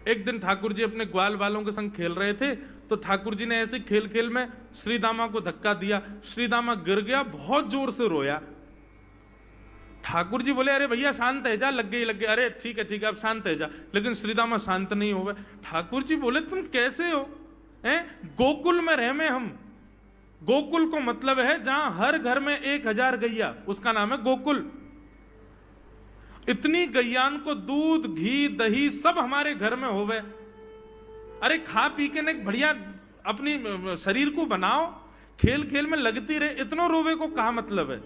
एक दिन ठाकुर जी अपने ग्वाल वालों के संग खेल रहे थे, तो ठाकुर जी ने ऐसे खेल खेल में श्रीदामा को धक्का दिया, श्रीदामा गिर गया, बहुत जोर से रोया। ठाकुर जी बोले, अरे भैया शांत है जा, लग गई। अरे ठीक है अब शांत है जा। लेकिन श्रीदामा शांत नहीं हो गए। ठाकुर जी बोले, तुम कैसे हो? गोकुल में रह में हम। गोकुल को मतलब है जहां हर घर में 1000 गैया, उसका नाम है गोकुल। इतनी गैयान को दूध घी दही सब हमारे घर में होवे। अरे खा पी के ने बढ़िया अपनी शरीर को बनाओ, खेल खेल में लगती रहे, इतना रोवे को कहा मतलब है?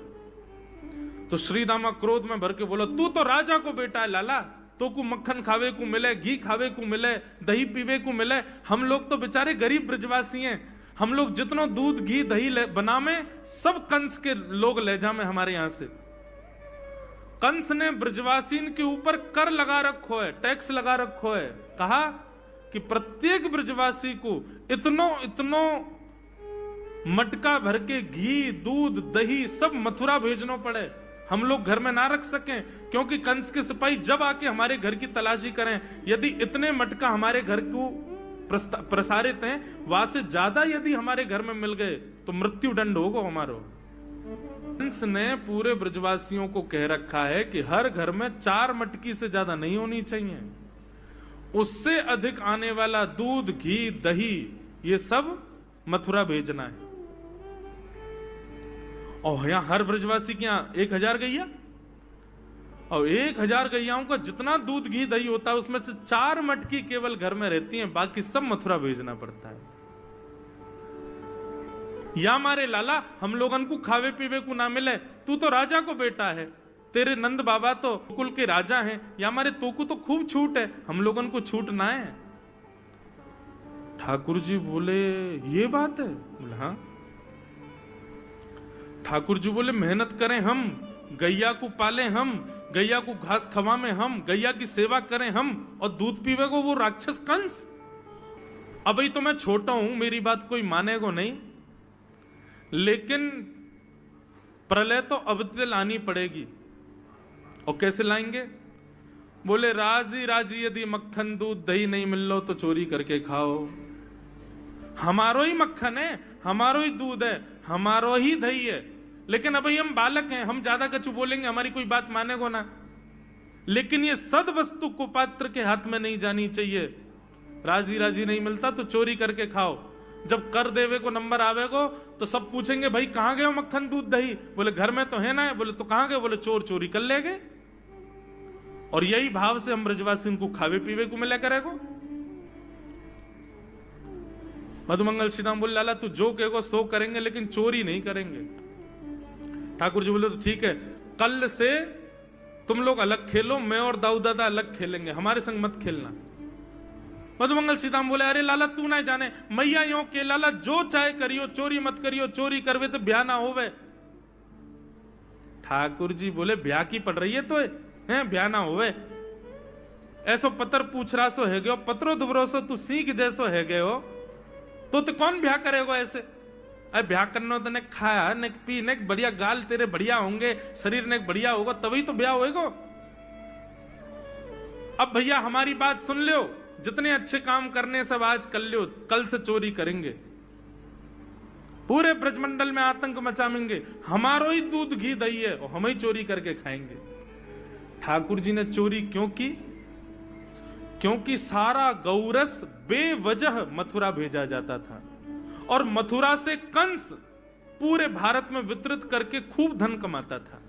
तो श्रीदामा क्रोध में भर के बोला, तू तो राजा को बेटा है लाला, तो को मक्खन खावे को मिले, घी खावे को मिले, दही पीवे को मिले। हम लोग तो बेचारे गरीब ब्रजवासी हैं, हम लोग जितना दूध घी दही बना में सब कंस के लोग ले जा में हमारे यहां से। कंस ने ब्रजवासीन के ऊपर कर लगा रखो है, टैक्स लगा रखो है। कहा कि प्रत्येक ब्रजवासी को इतनो मटका भर के घी दूध दही सब मथुरा भेजना पड़े, हम लोग घर में ना रख सकें, क्योंकि कंस के सिपाही जब आके हमारे घर की तलाशी करें, यदि इतने मटका हमारे घर को प्रसारित हैं, वहां से ज्यादा यदि हमारे घर में मिल गए तो मृत्यु दंड होगा हमारो। कंस ने पूरे ब्रजवासियों को कह रखा है कि हर घर में 4 मटकी से ज्यादा नहीं होनी चाहिए, उससे अधिक आने वाला दूध घी दही ये सब मथुरा भेजना है। और यहां हर ब्रजवासी के यहां 1000 गैया, और 1000 गैयाओं का जितना दूध घी दही होता है उसमें से 4 मटकी केवल घर में रहती हैं, बाकी सब मथुरा भेजना पड़ता है। या मारे लाला हम लोगन को खावे पीवे को ना मिले, तू तो राजा को बेटा है, तेरे नंद बाबा तो कुल के राजा हैं, या मारे तो को तो खूब छूट है, हम लोगन को छूट ना है। ठाकुर जी बोले, ये बात है? बोले हाँ। ठाकुर जी बोले, मेहनत करें हम, गैया को पाले हम, गैया को घास खवा में हम, गैया की सेवा करें हम, और दूध पीवे को वो राक्षस कंस। अब तो मैं छोटा हूं, मेरी बात कोई मानेगा नहीं, लेकिन प्रलय तो अब तक लानी पड़ेगी। और कैसे लाएंगे? बोले, राजी राजी यदि मक्खन दूध दही नहीं मिल लो तो चोरी करके खाओ, हमारो ही मक्खन है, हमारो ही दूध है, हमारो ही दही है। लेकिन अभी हम बालक हैं, हम ज्यादा कछु बोलेंगे हमारी कोई बात मानेगो ना। लेकिन ये सद वस्तु कुपात्र के हाथ में नहीं जानी चाहिए। राजी राजी नहीं मिलता तो चोरी करके खाओ, जब कर देवे को नंबर आवेगो तो सब पूछेंगे, भाई कहां गए हो मक्खन दूध दही? बोले घर में तो है ना। बोले तो कहां गए? बोले चोर चोरी कर ले गए। और यही भाव से हम ब्रजवासी को खावे पीवे को मिला करेगो। मधुमंगल श्रीदाम बोले, लाला तू जो कहेगो सो करेंगे, लेकिन चोरी नहीं करेंगे। ठाकुर जी बोले, तो ठीक है, कल से तुम लोग अलग खेलो, मैं और दाऊ दादा अलग खेलेंगे, हमारे संग मत खेलना। मधुमंगल सीताम बोले, अरे लाला तू ना जाने, मैया यो के लाला जो चाहे करियो, चोरी मत करियो, चोरी करवे तो ब्याह ना होवे। ठाकुर जी बोले, ब्याह की पड़ रही है तो है, ब्याह ना होवे। ऐसो पत्र पूछ रहा सो है गयो, पत्रो दुबरो सो तू सीख जैसो है गयो, तो कौन ब्याह करेगा ऐसे? अरे ब्याह करना तो ने खाया ने पी ने बढ़िया, गाल तेरे बढ़िया होंगे, शरीर ने बढ़िया होगा, तभी तो ब्याह होएगा। अब भैया हमारी बात सुन लो, जितने अच्छे काम करने सब आज कर लो, कल से चोरी करेंगे, पूरे ब्रजमंडल में आतंक मचाएंगे, हमारो ही दूध घी दही है और हम ही चोरी करके खाएंगे। ठाकुर जी ने चोरी क्यों की? क्योंकि सारा गौरस बेवजह मथुरा भेजा जाता था, और मथुरा से कंस पूरे भारत में वितरित करके खूब धन कमाता था।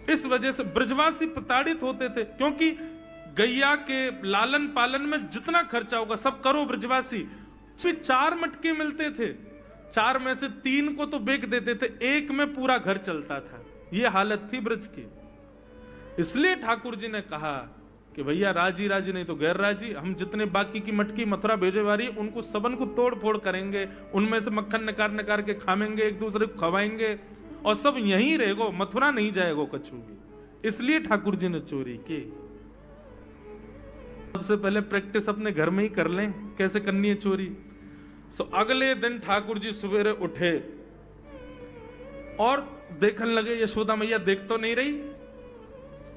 इस वजह से ब्रजवासी प्रताड़ित होते थे, क्योंकि गैया के लालन पालन में जितना खर्चा होगा सब करो ब्रजवासी। 4 मटके मिलते थे, 4 में से 3 को तो बेच देते थे, 1 में पूरा घर चलता था। यह हालत थी ब्रज की। इसलिए ठाकुर जी ने कहा कि भैया राजी राजी नहीं तो गैर राजी, हम जितने बाकी की मटकी मथुरा भेजे वाली उनको सबन को तोड़ फोड़ करेंगे, उनमें से मक्खन निकाल निकाल के खाएंगे, एक दूसरे को खवाएंगे, और सब यहीं रहेगो, मथुरा नहीं जाएगो कछु भी। इसलिए ठाकुर जी ने चोरी की। सबसे पहले प्रैक्टिस अपने घर में ही कर लें कैसे करनी है चोरी। सो अगले दिन ठाकुर जी सवेरे उठे और देखने लगे, यशोदा मैया देख तो नहीं रही,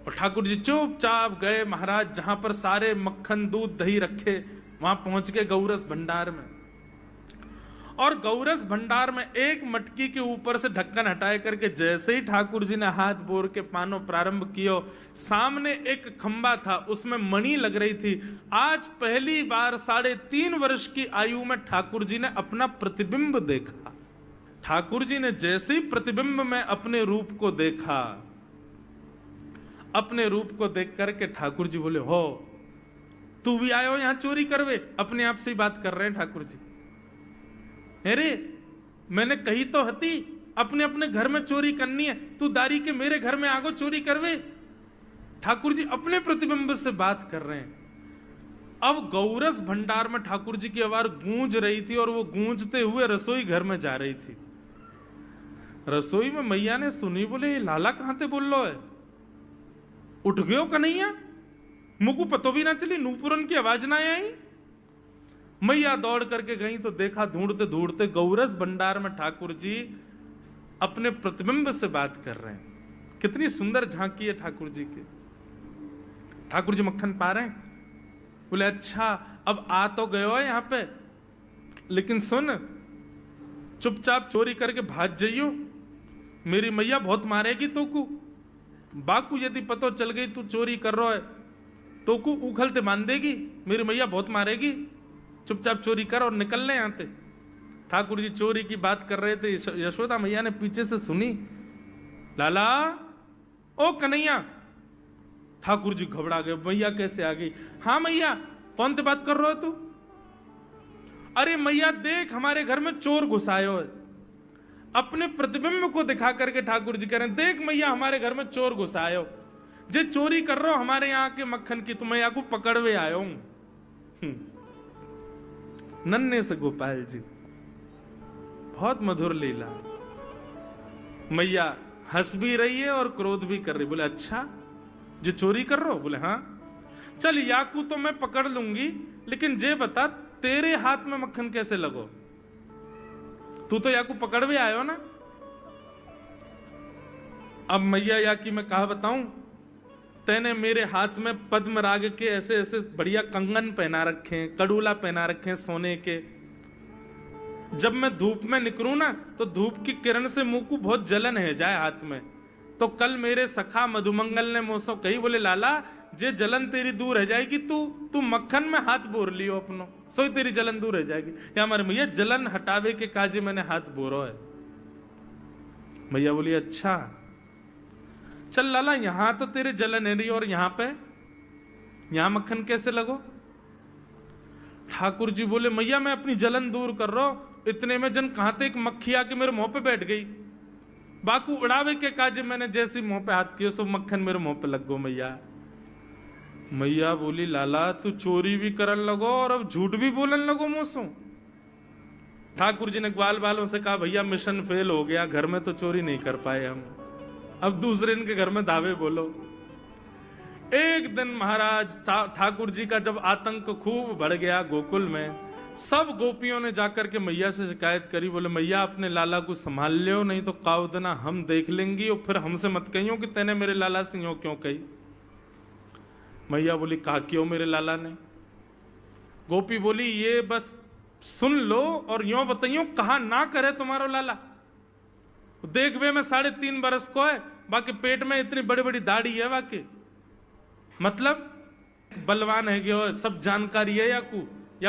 और ठाकुर जी चुपचाप गए महाराज जहां पर सारे मक्खन दूध दही रखे, वहां पहुंच गए गौरस भंडार में। और गौरस भंडार में एक मटकी के ऊपर से ढक्कन हटाए करके जैसे ही ठाकुर जी ने हाथ बोर के पानो प्रारंभ किया, सामने एक खंबा था, उसमें मणि लग रही थी। आज पहली बार 3.5 वर्ष की आयु में ठाकुर जी ने अपना प्रतिबिंब देखा। ठाकुर जी ने जैसे ही प्रतिबिंब में अपने रूप को देखा, अपने रूप को देख करके ठाकुर जी बोले, हो तू भी आयो यहां चोरी करवे? अपने आप से ही बात कर रहे हैं ठाकुर जी। अरे मैंने कही तो हती अपने अपने घर में चोरी करनी है, तू दारी के मेरे घर में आगो चोरी करवे? ठाकुर जी अपने प्रतिबिंब से बात कर रहे हैं। अब गौरस भंडार में ठाकुर जी की आवाज गूंज रही थी और वो गूंजते हुए रसोई घर में जा रही थी। रसोई में मैया ने सुनी, बोले ये लाला कहां ते बोल लो है? उठ गयो कन्हैया, मुकु पतो भी ना चली, नूपुरन की आवाज ना आई। मैया दौड़ करके गई तो देखा ढूंढते ढूंढते गौरस भंडार में ठाकुर जी अपने प्रतिबिंब से बात कर रहे हैं। कितनी सुंदर झांकी है ठाकुर जी की। ठाकुर जी मक्खन पा रहे हैं। बोले अच्छा अब आ तो गयो है यहां पे, लेकिन सुन चुपचाप चोरी करके भाग जाइयो, मेरी मैया बहुत मारेगी तो को। बाकू यदि पतो चल गई तू चोरी कर रहा है तो को उखलते मान देगी, मेरी मैया बहुत मारेगी। चुपचाप चोरी कर और निकल ले यहां से। ठाकुर जी चोरी की बात कर रहे थे, यशोदा मैया ने पीछे से सुनी, लाला ओ कन्हैया। ठाकुर जी घबरा गए, मैया कैसे आ गई? हाँ मैया, कौन से बात कर रहे हो तू? अरे मैया देख हमारे घर में चोर घुसायो है। अपने प्रतिबिंब को दिखा करके ठाकुर जी कह रहे हैं, देख मैया हमारे घर में चोर घुसायो, जे चोरी कर रहे हो हमारे यहाँ के मक्खन की, तो मैं यहाँ को पकड़वे आयो हूं। नन्हे से गोपाल जी, बहुत मधुर लीला। मैया हंस भी रही है और क्रोध भी कर रही। बोले अच्छा जो चोरी कर रहे हो? बोले हाँ। चल याकू तो मैं पकड़ लूंगी, लेकिन जे बता तेरे हाथ में मक्खन कैसे लगो? तू तो याकू पकड़वे आयो ना। अब मैया याकी मैं कहा बताऊं, तेने मेरे हाथ में पद्म राग के ऐसे ऐसे बढ़िया कंगन पहना रखे हैं, कड़ूला पहना रखे हैं सोने के। जब मैं धूप में निकलूं ना तो धूप की किरण से मुंह को बहुत जलन है जाए हाथ में। तो कल मेरे सखा मधुमंगल ने मुझसे कही, बोले लाला जे जलन तेरी दूर रह जाएगी, तू मक्खन में हाथ बोर लियो अपनो, सोई तेरी जलन दूर रह जाएगी। या हमारे मैया जलन हटावे के काजे मैंने हाथ बोरो है। मैया बोली अच्छा चल लाला, यहां तो तेरे जलन है रही और यहां मक्खन कैसे लगो? ठाकुर जी बोले मैया मैं अपनी जलन दूर कर रहा हूं। इतने में जन कहां ते एक मक्खी आके मेरे मुंह पे बैठ गई। बाकू उड़ावे के काजे मैंने जैसे मुंह पे हाथ किया सो मक्खन मेरे मुंह पे लग गो। मैया बोली लाला तू चोरी भी करन लगो और अब झूठ भी बोलन लगो मुंह। ठाकुर जी ने ग्वाल बालों से कहा भैया मिशन फेल हो गया, घर में तो चोरी नहीं कर पाए हम, अब दूसरे इनके घर में दावे बोलो। एक दिन महाराज ठाकुर जी का जब आतंक खूब बढ़ गया गोकुल में, सब गोपियों ने जाकर के मैया से शिकायत करी। बोले मैया अपने लाला को संभाल लियो, नहीं तो काउदना हम देख लेंगी और फिर हमसे मत कहियो कि तेने मेरे लाला से यूं क्यों कही। मैया बोली कहा क्यों मेरे लाला ने? गोपी बोली ये बस सुन लो और यूं बताइयो कहा ना करे तुम्हारो लाला। देख वे मैं 3.5 बरस को है, बाकी पेट में इतनी बड़ी बड़ी दाढ़ी है, बाकी मतलब बलवान है कि सब जानकारी है या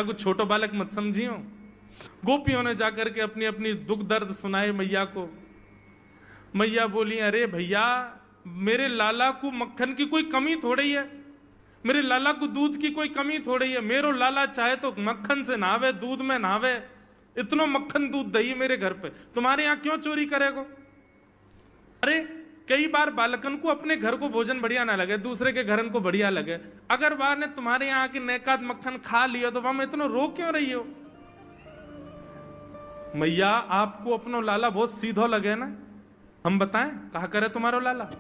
कुछ छोटो बालक मत समझियो। गोपियों ने जाकर के अपनी अपनी दुख दर्द सुनाए मैया को। मैया बोली अरे भैया मेरे लाला को मक्खन की कोई कमी थोड़ी है, मेरे लाला को दूध की कोई कमी थोड़ी है। मेरो लाला चाहे तो मक्खन से नहावे, दूध में नहावे, इतना मक्खन दूध दही मेरे घर पे, तुम्हारे यहां क्यों चोरी करेगो? अरे कई बार बालकन को अपने घर को भोजन बढ़िया ना लगे, दूसरे के घरन को बढ़िया लगे, अगर बार ने तुम्हारे यहाँ की नेकात मक्खन खा लियो तो वहां इतना रो क्यों रही हो? मैया आपको अपनो लाला बहुत सीधो लगे ना, हम बताएं कहा करे तुम्हारो लाला?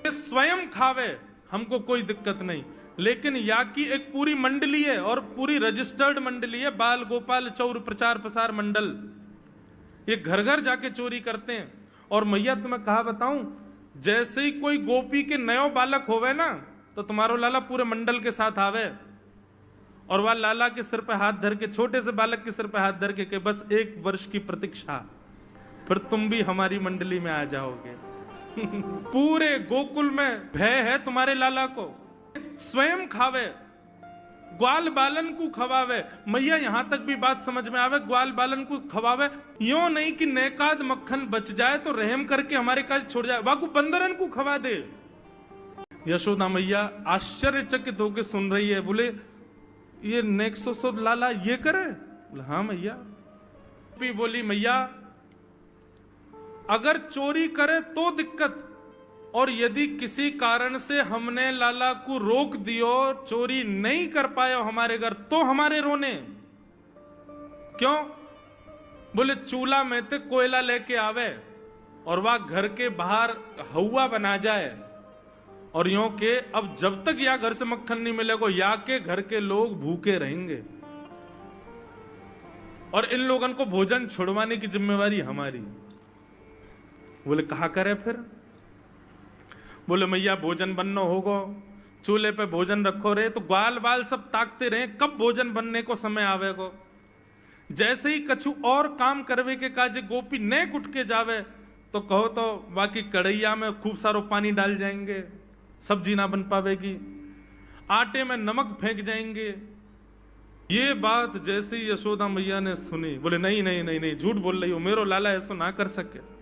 स्वयं खावे हमको कोई दिक्कत नहीं, लेकिन या की एक पूरी मंडली है और पूरी रजिस्टर्ड मंडली है, बाल गोपाल चौर प्रचार प्रसार मंडल, ये घर घर जाके चोरी करते हैं। और मैया तुम्हें कहा बताऊं, जैसे ही कोई गोपी के नयो बालक होवे ना, तो तुम्हारो लाला पूरे मंडल के साथ आवे और वह लाला के सिर पे हाथ धर के, छोटे से बालक के सिर पे हाथ धर के बस 1 वर्ष की प्रतीक्षा, फिर तुम भी हमारी मंडली में आ जाओगे। पूरे गोकुल में भय है तुम्हारे लाला को। स्वयं खावे, ग्वाल बालन को खवावे। मैया यहां तक भी बात समझ में आवे, ग्वाल बालन को खवावे, यो नहीं कि नेकाद मक्खन बच जाए तो रहम करके हमारे काज छोड़ जाए, वाकू बंदरन को खवा दे। यशोदा मैया आश्चर्यचकित होकर सुन रही है। बोले ये नेक्सो लाला ये करे? बोले हाँ मैया। बोली मैया अगर चोरी करे तो दिक्कत, और यदि किसी कारण से हमने लाला को रोक दियो, चोरी नहीं कर पाए हमारे घर, तो हमारे रोने क्यों? बोले चूल्हा में ते कोयला लेके आवे और वह घर के बाहर हवा बना जाए, और यूं के अब जब तक या घर से मक्खन नहीं मिलेगा या के घर के लोग भूखे रहेंगे, और इन लोगों को भोजन छुड़वाने की जिम्मेवारी हमारी। बोले कहा करे फिर? बोले मैया भोजन बनना होगा, चूल्हे पे भोजन रखो रे, तो ग्वाल बाल सब ताकते रहे कब भोजन बनने को समय आवेगो। जैसे ही कछु और काम करवे के काजे गोपी ने कुट के जावे, तो कहो तो बाकी कढ़ैया में खूब सारो पानी डाल जाएंगे, सब्जी ना बन पावेगी, आटे में नमक फेंक जाएंगे। ये बात जैसे ही यशोदा मैया ने सुनी, बोले नहीं नहीं नहीं नहीं, झूठ बोल रही हो, मेरो लाला ऐसा ना कर सके।